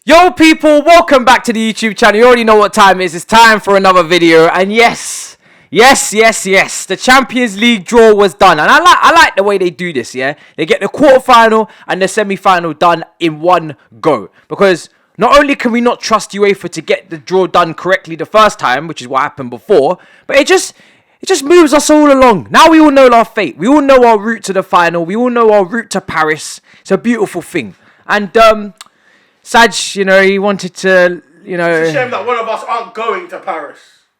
Yo people, welcome back to the YouTube channel. You already know what time it is. It's time for another video. And yes, the Champions League draw was done. And I like the way they do this, yeah? They get the quarterfinal and the semi-final done in one go. Because not only can we not trust UEFA to get the draw done correctly the first time, which is what happened before, but it just moves us all along. Now we all know our fate. We all know our route to the final. We all know our route to Paris. It's a beautiful thing. And Saj, he wanted to, It's a shame that one of us aren't going to Paris.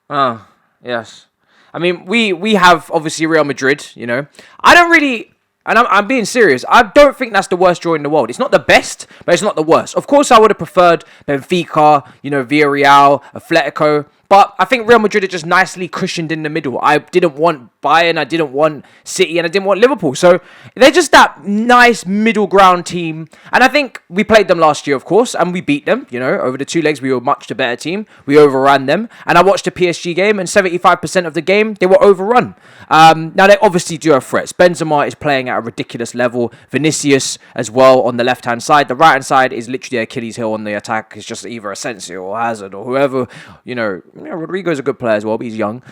Oh, yes. I mean, we have, obviously, Real Madrid, I don't really, and I'm being serious, I don't think that's the worst draw in the world. It's not the best, but it's not the worst. Of course, I would have preferred Benfica, Villarreal, Atletico. But I think Real Madrid are just nicely cushioned in the middle. I didn't want Bayern, I didn't want City, and I didn't want Liverpool. So they're just that nice middle ground team. And I think we played them last year, of course, and we beat them. Over the 2 legs, we were much the better team. We overran them. And I watched the PSG game, and 75% of the game, they were overrun. Now, they obviously do have threats. Benzema is playing at a ridiculous level. Vinicius as well on the left-hand side. The right-hand side is literally Achilles heel on the attack. It's just either Asensio or Hazard or whoever, Rodrigo's a good player as well, but he's young.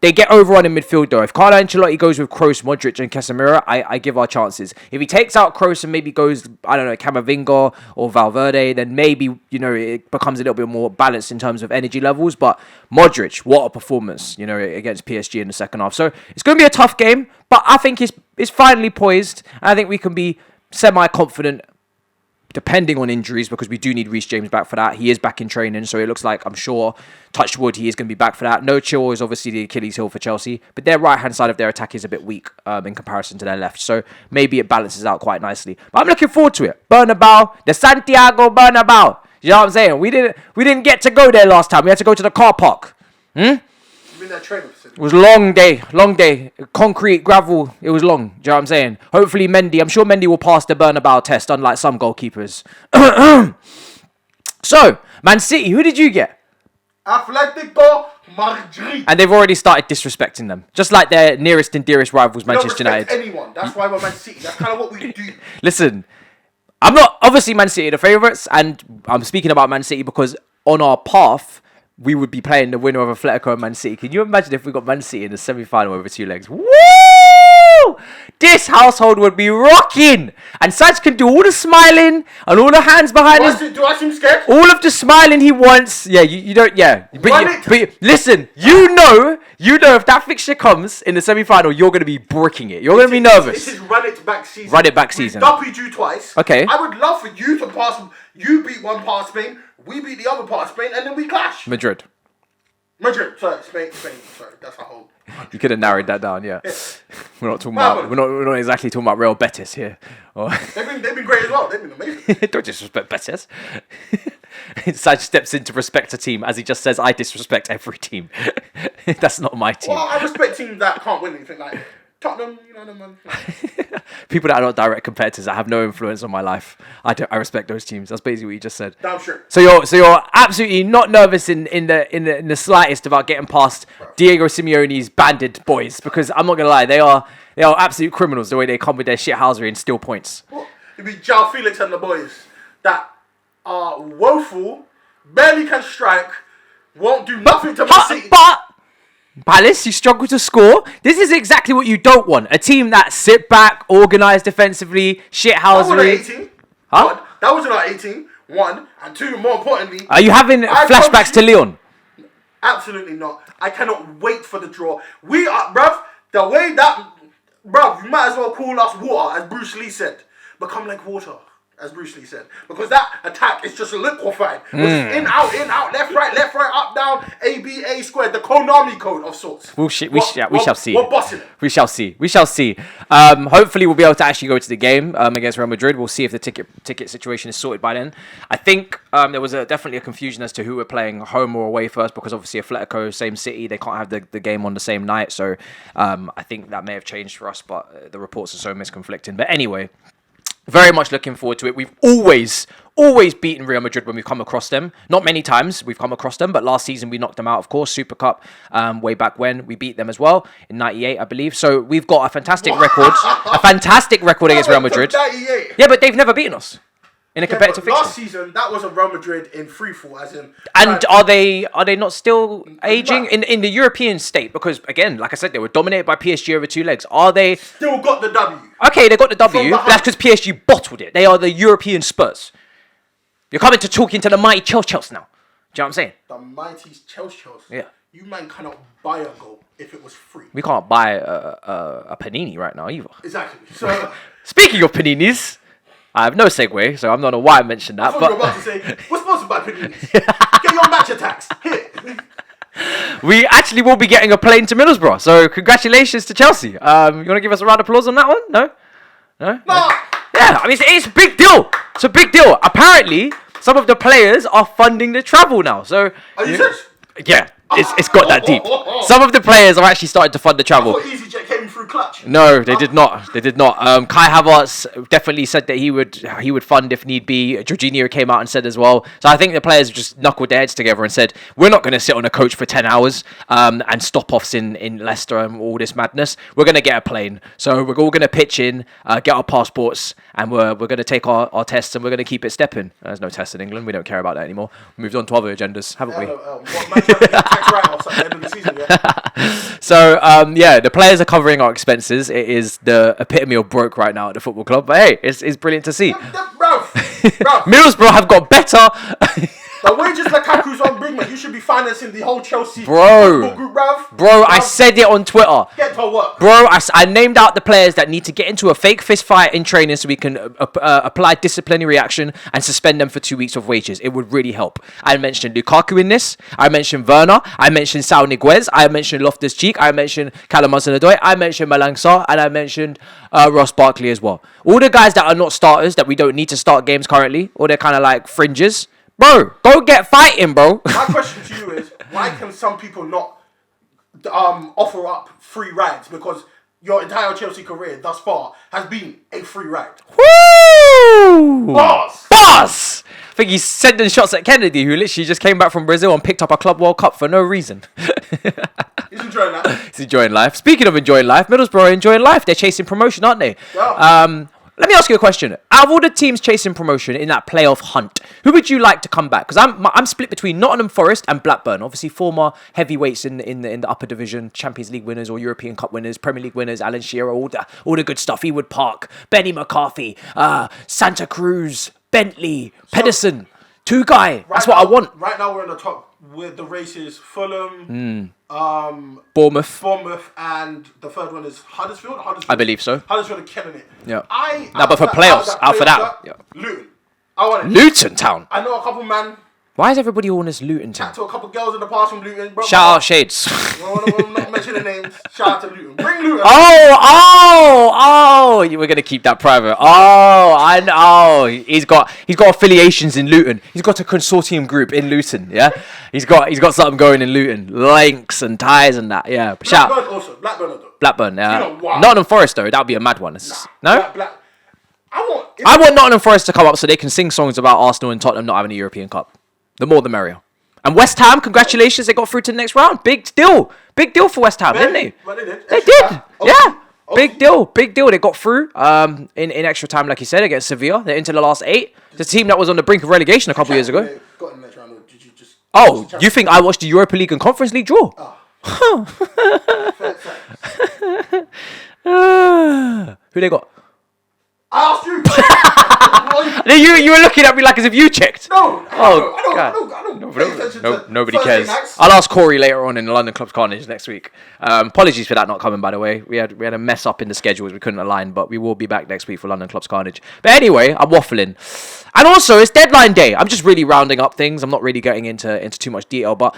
They get overrun in midfield, though. If Carlo Ancelotti goes with Kroos, Modric, and Casemiro, I give our chances. If he takes out Kroos and maybe goes, Camavinga or Valverde, then maybe, it becomes a little bit more balanced in terms of energy levels. But Modric, what a performance, against PSG in the second half. So it's going to be a tough game, but I think it's finally poised. And I think we can be semi-confident, depending on injuries, because we do need Reece James back for that. He is back in training, so it looks like, I'm sure, touch wood, he is going to be back for that. No Chill is obviously the Achilles heel for Chelsea, but their right-hand side of their attack is a bit weak in comparison to their left, so maybe it balances out quite nicely. But I'm looking forward to it. Bernabeu, the Santiago Bernabeu. You know what I'm saying? We didn't get to go there last time. We had to go to the car park. It was long day, concrete, gravel, it was long, do you know what I'm saying? Hopefully I'm sure Mendy will pass the Bernabeu test, unlike some goalkeepers. So, Man City, who did you get? Atletico Madrid. And they've already started disrespecting them, just like their nearest and dearest rivals, Manchester United. Anyone, that's why we're Man City, that's kind of what we do. Listen, I'm not, obviously Man City are the favourites, and I'm speaking about Man City because on our path, we would be playing the winner of Atletico and Man City. Can you imagine if we got Man City in the semi-final over 2 legs? Woo! This household would be rocking. And Saj can do all the smiling and all the hands behind Do I seem scared? all of the smiling he wants. Yeah, you don't, yeah. But listen, you know if that fixture comes in the semi-final, you're going to be bricking it. You're going to be nervous. This is run it back season. Run it back season. We've doubled you twice. Okay. I would love for you to pass. You beat one part of Spain, we beat the other part of Spain, and then we clash. Madrid. Sorry, Spain. Sorry, that's a whole. You could have narrowed that down, yeah. We're not talking about. We're not exactly talking about Real Betis here. They've been great as well. They've been amazing. Don't disrespect Betis. Saj steps in to respect a team, as he just says, I disrespect every team. That's not my team. Well, I respect teams that can't win anything, like Tottenham, man. People that are not direct competitors, that have no influence on my life. I respect those teams. That's basically what you just said. Damn sure. So you're absolutely not nervous in the slightest about getting past Diego Simeone's banded boys, because I'm not gonna lie, they are absolute criminals the way they come with their shithousery and steal points. It'd be João Felix and the boys that are woeful, barely can strike, won't do nothing to Man City. But Palace, you struggle to score. This is exactly what you don't want. A team that sit back, organised defensively, shithousery. That wasn't our 18. 1 and 2. More importantly, are you having flashbacks to Lyon? Absolutely not. I cannot wait for the draw. We are, bruv. The way that, bruv, you might as well call us water, as Bruce Lee said. Become like water, as Bruce Lee said, because that attack is just liquefied. In, out, left, right, up, down, A squared, the Konami code of sorts. We shall see. We're bossing it. We shall see. Hopefully we'll be able to actually go to the game against Real Madrid. We'll see if the ticket situation is sorted by then. I think there was definitely a confusion as to who we're playing, home or away first, because obviously Atletico, same city, they can't have the game on the same night. So I think that may have changed for us, but the reports are so misconflicting. But anyway, very much looking forward to it. We've always beaten Real Madrid when we've come across them. Not many times we've come across them, but last season we knocked them out, of course. Super Cup, way back when. We beat them as well in 98, I believe. So we've got a fantastic record. A fantastic record against Real Madrid. 98. Yeah, but they've never beaten us in a competitive fixture. Last season, that was a Real Madrid in free fall, as in. And are they not still aging in the European state? Because again, like I said, they were dominated by PSG over 2 legs. Are they still got the W? Okay, they got the W. But that's because PSG bottled it. They are the European Spurs. You're coming to talking to the mighty Chelsea now. Do you know what I'm saying? The mighty Chelsea. Yeah. You man cannot buy a goal if it was free. We can't buy a panini right now either. Exactly. So speaking of paninis, I have no segue, so I'm not know why I mentioned that. I thought you were about to say, we're sponsored by paninis. Get your match attacks. Here. We actually will be getting a plane to Middlesbrough, so congratulations to Chelsea. You want to give us a round of applause on that one? No? No. Yeah, I mean, it's a big deal. It's a big deal. Apparently, some of the players are funding the travel now. So, are you serious? Yeah, it's got that deep. Some of the players are actually starting to fund the travel. I thought EasyJet came through clutch. No, they did not. They did not. Kai Havertz definitely said that he would fund if need be. Jorginho came out and said as well. So I think the players just knuckled their heads together and said, we're not going to sit on a coach for 10 hours and stop offs in Leicester and all this madness. We're going to get a plane. So we're all going to pitch in, get our passports, and we're going to take our tests and we're going to keep it stepping. There's no tests in England. We don't care about that anymore. We moved on to other agendas, haven't we? So, the players are covering our expenses. It is the epitome of broke right now at the football club. But hey, it's brilliant to see. Bro. Middlesbrough have got better. The wages Lukaku's on bring, man. You should be financing the whole Chelsea football group, bruv. Bro, I said it on Twitter. Get to work. Bro, I named out the players that need to get into a fake fist fight in training so we can apply disciplinary action and suspend them for 2 weeks of wages. It would really help. I mentioned Lukaku in this. I mentioned Werner. I mentioned Saul Niguez. I mentioned Loftus-Cheek. I mentioned Callum Hudson-Odoi. I mentioned Malang Sarr. And I mentioned Ross Barkley as well. All the guys that are not starters, that we don't need to start games currently, or they're kind of like fringes. Bro, go get fighting, bro. My question to you is, why can some people not offer up free rides? Because your entire Chelsea career thus far has been a free ride. Woo! Boss! I think he's sending shots at Kennedy, who literally just came back from Brazil and picked up a Club World Cup for no reason. He's enjoying that. He's enjoying life. Speaking of enjoying life, Middlesbrough are enjoying life. They're chasing promotion, aren't they? Yeah. Let me ask you a question. Out of all the teams chasing promotion in that playoff hunt, who would you like to come back? Because I'm split between Nottingham Forest and Blackburn. Obviously, former heavyweights in the upper division, Champions League winners or European Cup winners, Premier League winners, Alan Shearer, all the good stuff. Ewood Park, Benny McCarthy, Santa Cruz, Bentley, Pedersen, Tugai. That's what I want. Right now, we're in the top with the races: Fulham, Bournemouth, and the third one is Huddersfield. I believe so. Huddersfield are killing it. Yeah. But for playoffs, out for that. Yeah. Luton. I want it. Luton Town. I know a couple man. Why is everybody on this Luton Town? Chat to a couple girls in the past from Luton. Bro, Shout out Shades. I'm not mentioning names. Shout out to Luton. Bring Luton. Oh, we're gonna keep that private. Oh, I know. He's got affiliations in Luton. He's got a consortium group in Luton. Yeah, he's got something going in Luton, links and ties and that. Yeah, Blackburn also. Blackburn. Yeah, you know, wow. Nottingham Forest though. That'd be a mad one. No. I want Nottingham Forest to come up so they can sing songs about Arsenal and Tottenham not having a European Cup. The more the merrier. And West Ham, congratulations, they got through to the next round. Big deal for West Ham, didn't they? Well, they did. They did. Yeah. Big deal. They got through in extra time, like you said, against Sevilla. They're into the last 8. The team that was on the brink of relegation a couple years ago. Got in the next round, or did you just... Oh, you think I watched the Europa League and Conference League draw? Who they got? I asked you. You were looking at me like as if you checked. No. God. I don't pay attention to Nobody Thursday cares. nights. I'll ask Corey later on in the London Clubs Carnage next week. Apologies for that not coming, by the way. We had a mess up in the schedules. We couldn't align, but we will be back next week for London Clubs Carnage. But anyway, I'm waffling. And also, it's deadline day. I'm just really rounding up things. I'm not really getting into too much detail, but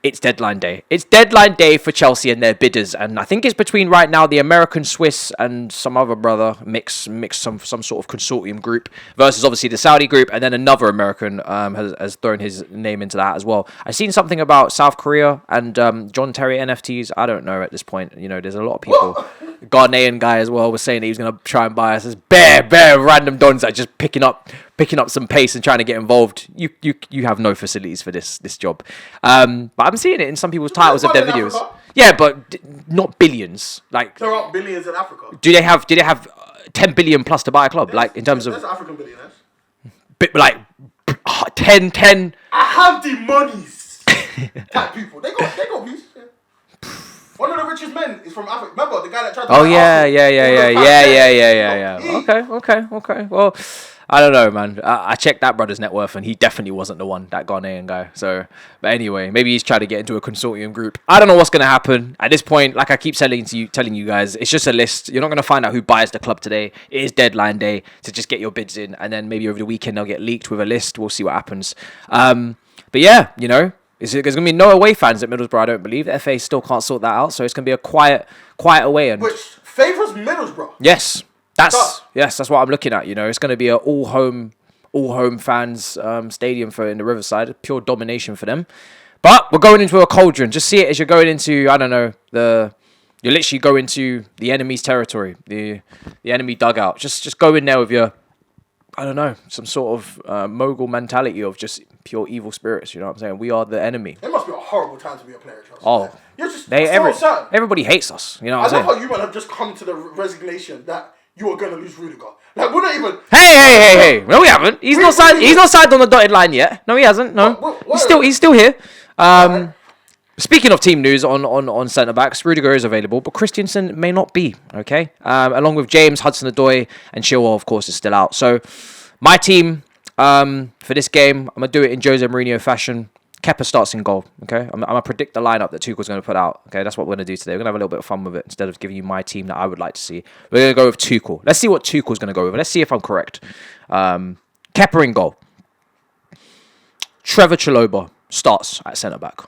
it's deadline day. It's deadline day for Chelsea and their bidders, and I think it's between right now the American Swiss and some other brother mix some sort of consortium group versus obviously the Saudi group, and then another American has thrown his name into that as well. I've seen something about South Korea and John Terry NFTs. I don't know at this point. You know, there's a lot of people. Ghanaian guy as well was saying that he was gonna try and buy us. There's bare random dons that are just picking up some pace and trying to get involved. You have no facilities for this job. But I'm seeing it in some people's titles of their videos. Yeah, but not billions. Like there are billions in Africa. Do they have 10 billion plus to buy a club? Like in terms of there's African billionaires. like 10. I have the monies. Type people. They got peace. Yeah. One of the richest men is from Africa. Remember the guy that tried to Oh buy yeah. Arsenal? Okay. Well, I don't know, man. I checked that brother's net worth, and he definitely wasn't the one, that Ghanaian guy. So, but anyway, maybe he's trying to get into a consortium group. I don't know what's gonna happen at this point. Like I keep telling you guys, it's just a list. You're not gonna find out who buys the club today. It is deadline day to just get your bids in, and then maybe over the weekend they'll get leaked with a list. We'll see what happens. But yeah, there's going to be no away fans at Middlesbrough, I don't believe. The FA still can't sort that out, so it's going to be a quiet away. And which favours Middlesbrough. Yes, that's what I'm looking at. It's going to be a all home fans stadium in the Riverside, pure domination for them. But we're going into a cauldron. Just see it as you're going into, I don't know, you literally go into the enemy's territory, the enemy dugout. Just go in there with your, I don't know, some sort of mogul mentality of just pure evil spirits. You know what I'm saying? We are the enemy. It must be a horrible time to be a player, Charles. Oh, you're just certain. Everybody hates us. You know what I'm saying? I love how you might have just come to the resignation that you are going to lose Rudiger. Like, we're not even... Hey. No, we haven't. He's not signed on the dotted line yet. No, he hasn't. No. He's still here. Speaking of team news on centre backs, Rudiger is available, but Christensen may not be. Okay, along with James, Hudson-Odoi, and Chilwell, of course, is still out. So my team for this game, I'm gonna do it in Jose Mourinho fashion. Kepa starts in goal. Okay, I'm gonna predict the lineup that Tuchel's gonna put out. Okay, that's what we're gonna do today. We're gonna have a little bit of fun with it instead of giving you my team that I would like to see. We're gonna go with Tuchel. Let's see what Tuchel's gonna go with. Let's see if I'm correct. Kepa in goal. Trevor Chalobah starts at centre back.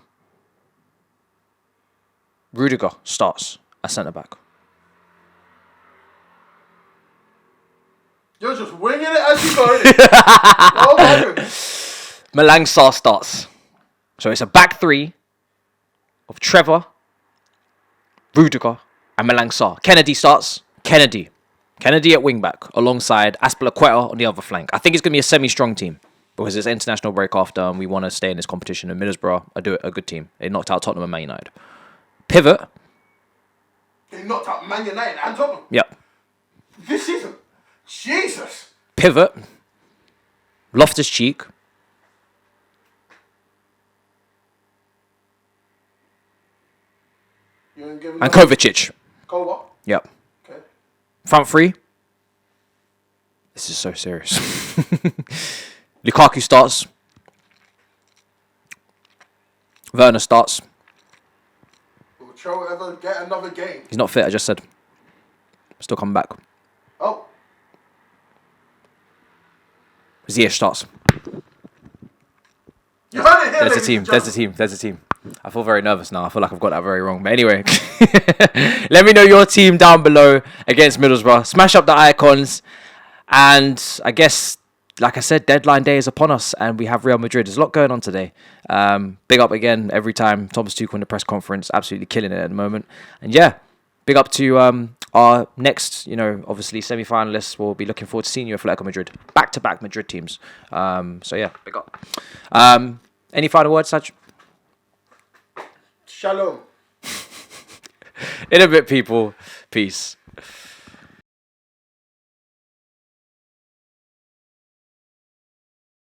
Rudiger starts at centre back. You're just winging it as you go. Oh my goodness. Malang Sarr starts. So it's a back three of Trevor, Rudiger, and Malang Sarr. Kennedy starts. Kennedy at wing back alongside Aspilicueta on the other flank. I think it's going to be a semi-strong team because it's international break after and we want to stay in this competition. And Middlesbrough are a good team. They knocked out Tottenham and Man United. Pivot. They knocked out Man United and Tottenham. Yep. This season. Jesus. Pivot. Loftus-Cheek. And Kovacic. Kova? Yep. Okay. Front three. This is so serious. Lukaku starts. Werner starts. Will Cho ever get another game? He's not fit, I just said. Still coming back. Oh. Ziyech starts. You heard it here, There's a team. I feel very nervous now. I feel like I've got that very wrong. But anyway, let me know your team down below against Middlesbrough. Smash up the icons. And I guess, like I said, deadline day is upon us. And we have Real Madrid. There's a lot going on today. Big up again every time. Thomas Tuchel in the press conference. Absolutely killing it at the moment. And yeah, big up to our next, obviously semi-finalists. We'll be looking forward to seeing you at Atletico Madrid. Back-to-back Madrid teams. So yeah, big up. Any final words, Saj? Shalom. In a bit, people. Peace.